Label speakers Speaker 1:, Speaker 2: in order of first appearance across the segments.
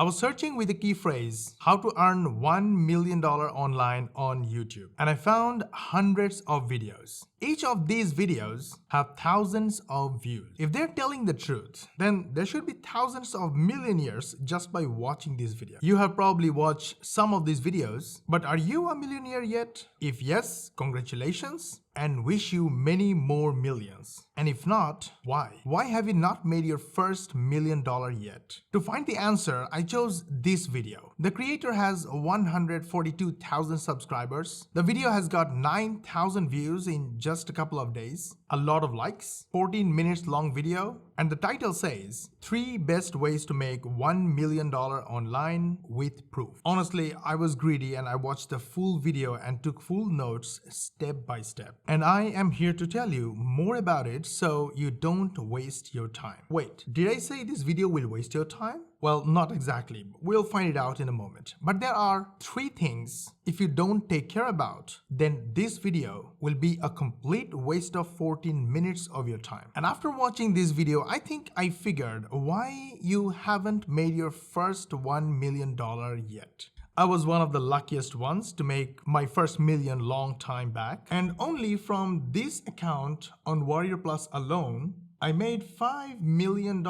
Speaker 1: I was searching with the key phrase, how to earn $1 million online on YouTube, and I found hundreds of videos. Each of these videos have thousands of views. If they're telling the truth, then there should be thousands of millionaires just by watching this video. You have probably watched some of these videos, but are you a millionaire yet? If yes, congratulations, and wish you many more millions. And if not, why? Why have you not made your first $1 million yet? To find the answer, I chose this video. The creator has 142,000 subscribers. The video has got 9,000 views in just a couple of days, a lot of likes, 14 minutes long video, and the title says, 3 best ways to make $1 million online with proof. Honestly, I was greedy and I watched the full video and took full notes step by step. And I am here to tell you more about it so you don't waste your time. Wait, did I say this video will waste your time? Well, not exactly. We'll find it out in a moment. But there are 3 things if you don't take care about, then this video will be a complete waste of 14 minutes of your time. And after watching this video, I think I figured why you haven't made your first $1 million yet. I was one of the luckiest ones to make my first million long time back, and only from this account on Warrior Plus alone, I made $5 million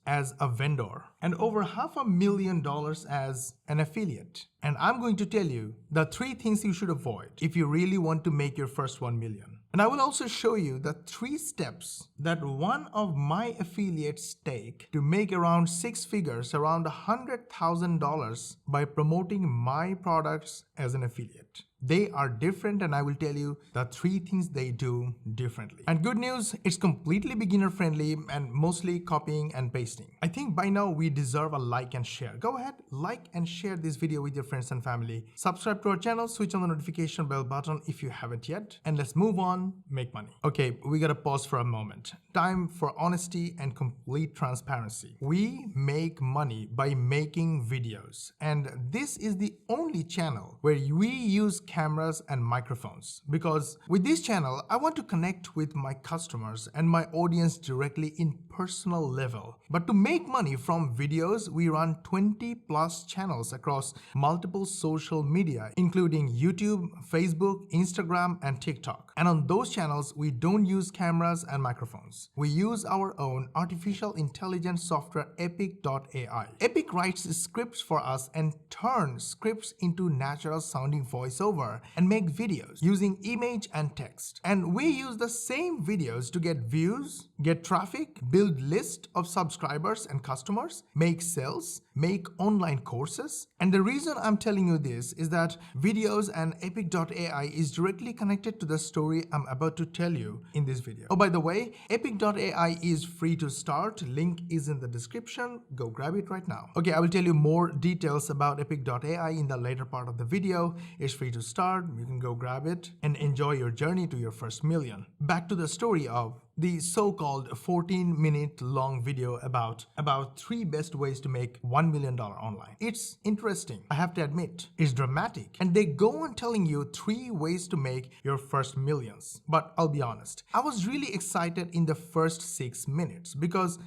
Speaker 1: as a vendor and over $500,000 as an affiliate. And I'm going to tell you the 3 things you should avoid if you really want to make your first 1 million. And I will also show you the 3 steps that one of my affiliates take to make around 6 figures, around $100,000 by promoting my products as an affiliate. They are different and I will tell you the 3 things they do differently. And good news, it's completely beginner friendly and mostly copying and pasting. I think by now we deserve a like and share. Go ahead, like and share this video with your friends and family. Subscribe to our channel, switch on the notification bell button if you haven't yet. And let's move on, make money. Okay, we gotta pause for a moment. Time for honesty and complete transparency. We make money by making videos. And this is the only channel where we use cameras and microphones, because with this channel I want to connect with my customers and my audience directly in personal level. But to make money from videos, we run 20 plus channels across multiple social media, including YouTube, Facebook, Instagram, and TikTok. And on those channels, we don't use cameras and microphones. We use our own artificial intelligence software Epic.ai. Epic writes scripts for us and turns scripts into natural sounding voiceover and make videos using image and text. And we use the same videos to get views, get traffic, build lists of subscribers and customers, make sales, make online courses. And the reason I'm telling you this is that videos and Epic.ai is directly connected to the story I'm about to tell you in this video. Oh, by the way, Epic.ai is free to start. Link is in the description. Go grab it right now. Okay, I will tell you more details about Epic.ai in the later part of the video. It's free to start. You can go grab it and enjoy your journey to your first million. Back to the story of the so-called 14-minute long video about 3 best ways to make $1 million online. It's interesting, I have to admit. It's dramatic. And they go on telling you 3 ways to make your first millions. But I'll be honest, I was really excited in the first 6 minutes because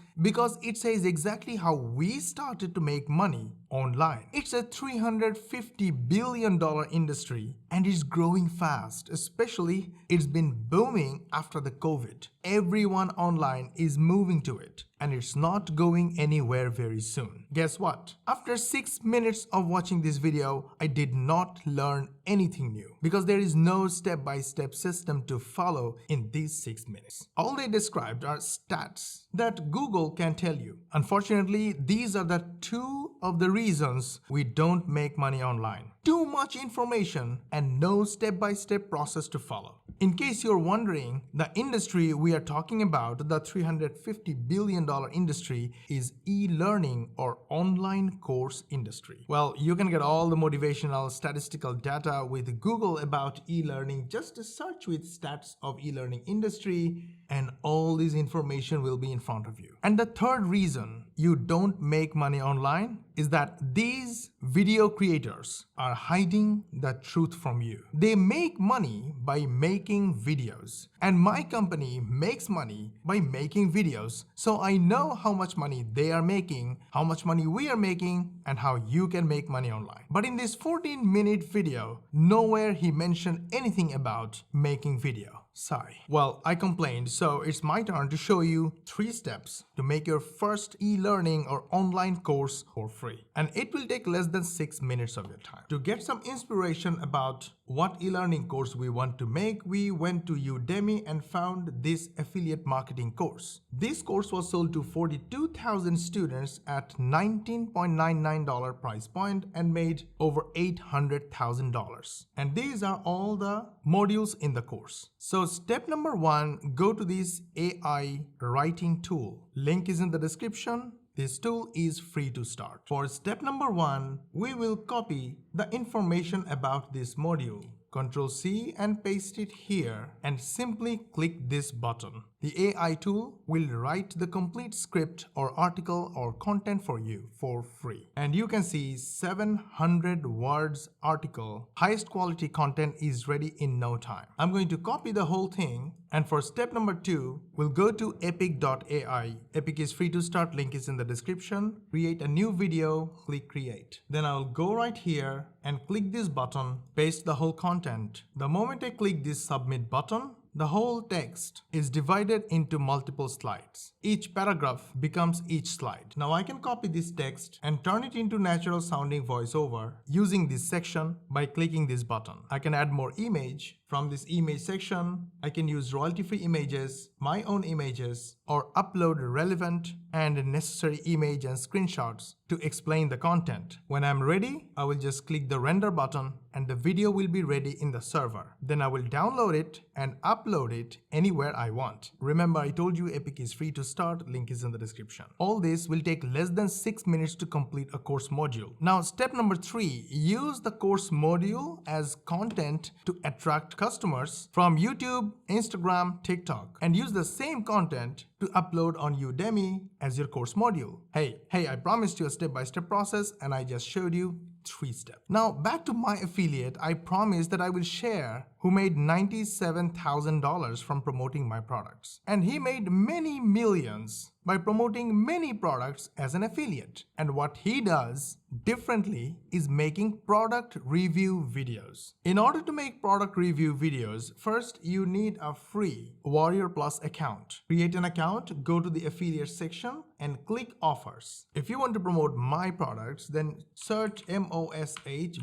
Speaker 1: it says exactly how we started to make money online. It's a $350 billion industry and it's growing fast. Especially, it's been booming after the COVID. Everyone online is moving to it and it's not going anywhere very soon. Guess what? After 6 minutes of watching this video, I did not learn anything new because there is no step-by-step system to follow in these 6 minutes. All they described are stats that Google can tell you. Unfortunately, these are the 2 of the reasons we don't make money online. Too much information and no step-by-step process to follow. In case you're wondering, the industry we are talking about, the $350 billion industry, is e-learning or online course industry. Well, you can get all the motivational statistical data with Google about e-learning. Just search with stats of e-learning industry and all this information will be in front of you. And the third reason you don't make money online is that these video creators are hiding the truth from you. They make money by making videos, and my company makes money by making videos, so I know how much money they are making, how much money we are making, and how you can make money online. But in this 14-minute video, nowhere he mentioned anything about making video. Sorry. Well, I complained, so it's my turn to show you 3 steps to make your first e-learning or online course for free. And it will take less than 6 minutes of your time. To get some inspiration about what e-learning course we want to make, we went to Udemy and found this affiliate marketing course. This course was sold to 42,000 students at $19.99 price point and made over $800,000. And these are all the modules in the course. So step number 1, go to this AI writing tool. Link is in the description. This tool is free to start. For step number 1, we will copy the information about this module. Ctrl+C and paste it here and simply click this button. The AI tool will write the complete script or article or content for you for free. And you can see 700 words article. Highest quality content is ready in no time. I'm going to copy the whole thing, and for step number 2, we'll go to epic.ai. Epic is free to start, link is in the description. Create a new video, click create. Then I'll go right here and click this button, paste the whole content. The moment I click this submit button, the whole text is divided into multiple slides. Each paragraph becomes each slide. Now I can copy this text and turn it into natural sounding voiceover using this section by clicking this button. I can add more image. From this image section, I can use royalty-free images, my own images, or upload relevant and necessary image and screenshots to explain the content. When I'm ready, I will just click the render button and the video will be ready in the server. Then I will download it and upload it anywhere I want. Remember, I told you Epic is free to start, link is in the description. All this will take less than 6 minutes to complete a course module. Now, step number 3, use the course module as content to attract customers from YouTube, Instagram, TikTok, and use the same content to upload on Udemy as your course module. Hey, I promised you a step-by-step process and I just showed you 3 steps. Now back to my affiliate, I promised that I will share who made $97,000 from promoting my products. And he made many millions by promoting many products as an affiliate. And what he does differently is making product review videos. In order to make product review videos, first you need a free Warrior Plus account. Create an account, go to the affiliate section and click offers. If you want to promote my products, then search MOSH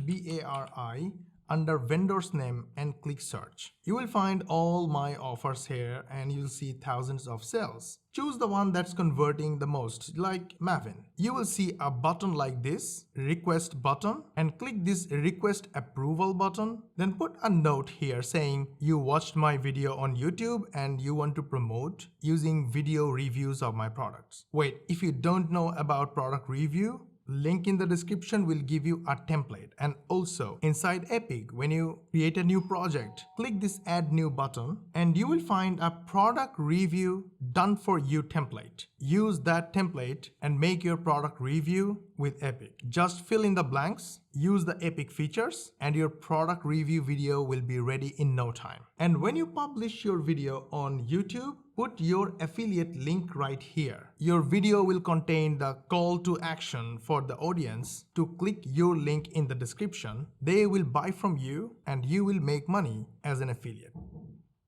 Speaker 1: BARI under vendor's name and click search. You will find all my offers here and you'll see thousands of sales. Choose the one that's converting the most, like Mavin. You will see a button like this, request button, and click this request approval button. Then put a note here saying you watched my video on YouTube and you want to promote using video reviews of my products. Wait, if you don't know about product review, link in the description will give you a template. And also inside Epic, when you create a new project, click this add new button and you will find a product review done for you template. Use that template and make your product review with Epic. Just fill in the blanks, use the Epic features, and your product review video will be ready in no time. And when you publish your video on YouTube, put your affiliate link right here. Your video will contain the call to action for the audience to click your link in the description. They will buy from you and you will make money as an affiliate.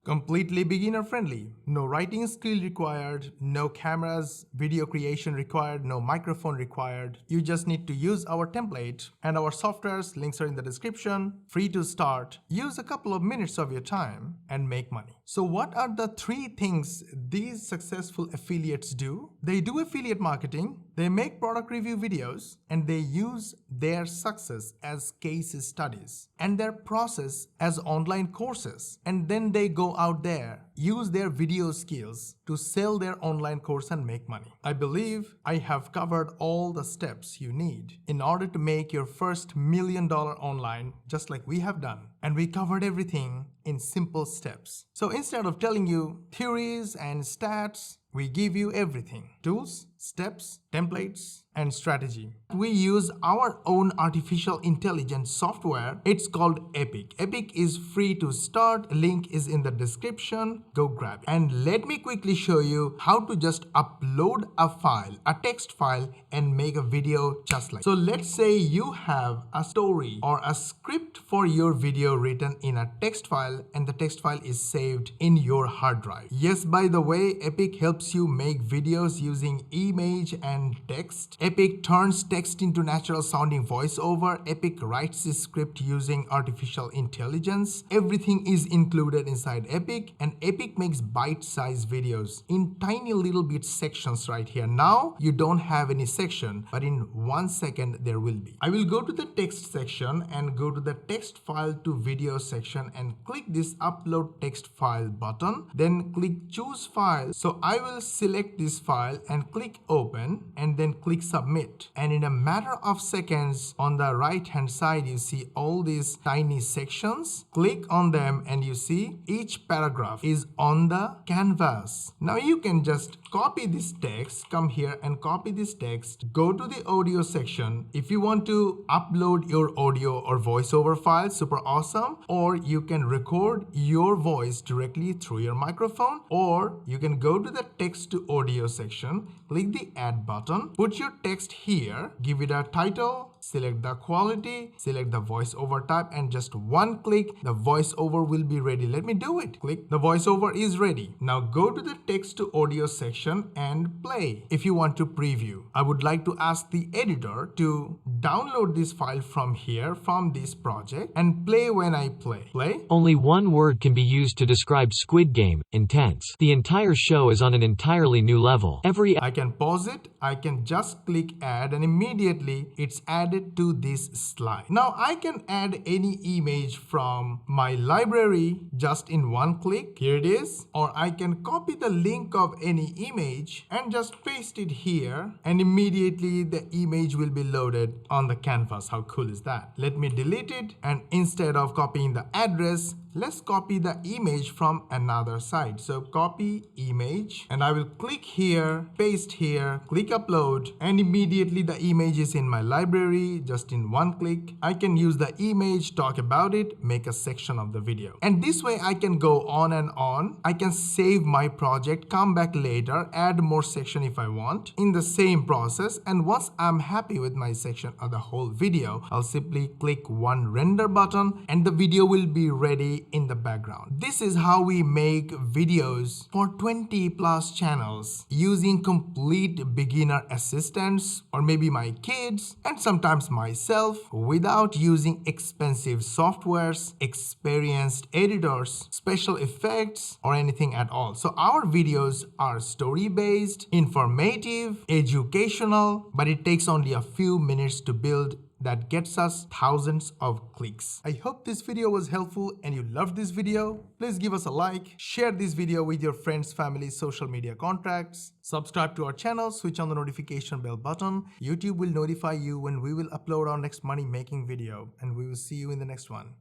Speaker 1: Completely beginner friendly. No writing skill required, no cameras, video creation required, no microphone required. You just need to use our template and our software's links are in the description. Free to start. Use a couple of minutes of your time and make money. So what are the 3 things these successful affiliates do? They do affiliate marketing, they make product review videos, and they use their success as case studies and their process as online courses. And then they go out there, use their video skills to sell their online course and make money. I believe I have covered all the steps you need in order to make your first $1 million online, just like we have done. And we covered everything in simple steps. So instead of telling you theories and stats, We give you everything: tools, steps, templates, and strategy. We use our own artificial intelligence software. It's called Epic. Epic is free to start. Link is in the description. Go grab it. And let me quickly show you how to just upload a file, a text file, and make a video just like. So let's say you have a story or a script for your video written in a text file, and the text file is saved in your hard drive. Yes, by the way, Epic helps you make videos using image and text. Epic turns text into natural sounding voiceover. Epic writes the script using artificial intelligence. Everything is included inside Epic, and Epic makes bite-sized videos in tiny little bit sections right here. Now you don't have any section, but in 1 second there will be. I will go to the text section and go to the text file to video section and click this upload text file button. Then click choose file. So I will select this file and click open, and then click submit. And in a matter of seconds, on the right hand side you see all these tiny sections. Click on them and you see each paragraph is on the canvas. Now you can just copy this text, come here and copy this text, go to the audio section. If you want to upload your audio or voiceover file, super awesome. Or you can record your voice directly through your microphone, or you can go to the text to audio section, click the add button, put your text here, give it a title, select the quality, select the voiceover type, and just one click, the voiceover will be ready. Let me do it. Click, the voiceover is ready. Now go to the text to audio section and play. If you want to preview, I would like to ask the editor to download this file from here, from this project, and play when I play. Play.
Speaker 2: Only one word can be used to describe Squid Game: intense. The entire show is on an entirely new level.
Speaker 1: I can pause it, I can just click add, and immediately it's added to this slide. Now I can add any image from my library just in one click. Here it is. Or I can copy the link of any image and just paste it here, and immediately the image will be loaded on the canvas. How cool is that? Let me delete it, and instead of copying the address, let's copy the image from another site. So copy image, and I will click here, paste here, click upload, and immediately the image is in my library just in one click. I can use the image, talk about it, make a section of the video. And this way I can go on and on. I can save my project, come back later, add more section if I want in the same process. And once I'm happy with my section or the whole video, I'll simply click one render button and the video will be ready in the background. This is how we make videos for 20+ channels using complete beginner assistance, or maybe my kids and sometimes myself, without using expensive softwares, experienced editors, special effects, or anything at all. So our videos are story based, informative, educational, but it takes only a few minutes to build. That gets us thousands of clicks. I hope this video was helpful and you loved this video. Please give us a like, share this video with your friends, family, social media contacts. Subscribe to our channel, switch on the notification bell button. YouTube will notify you when we will upload our next money making video, and we will see you in the next one.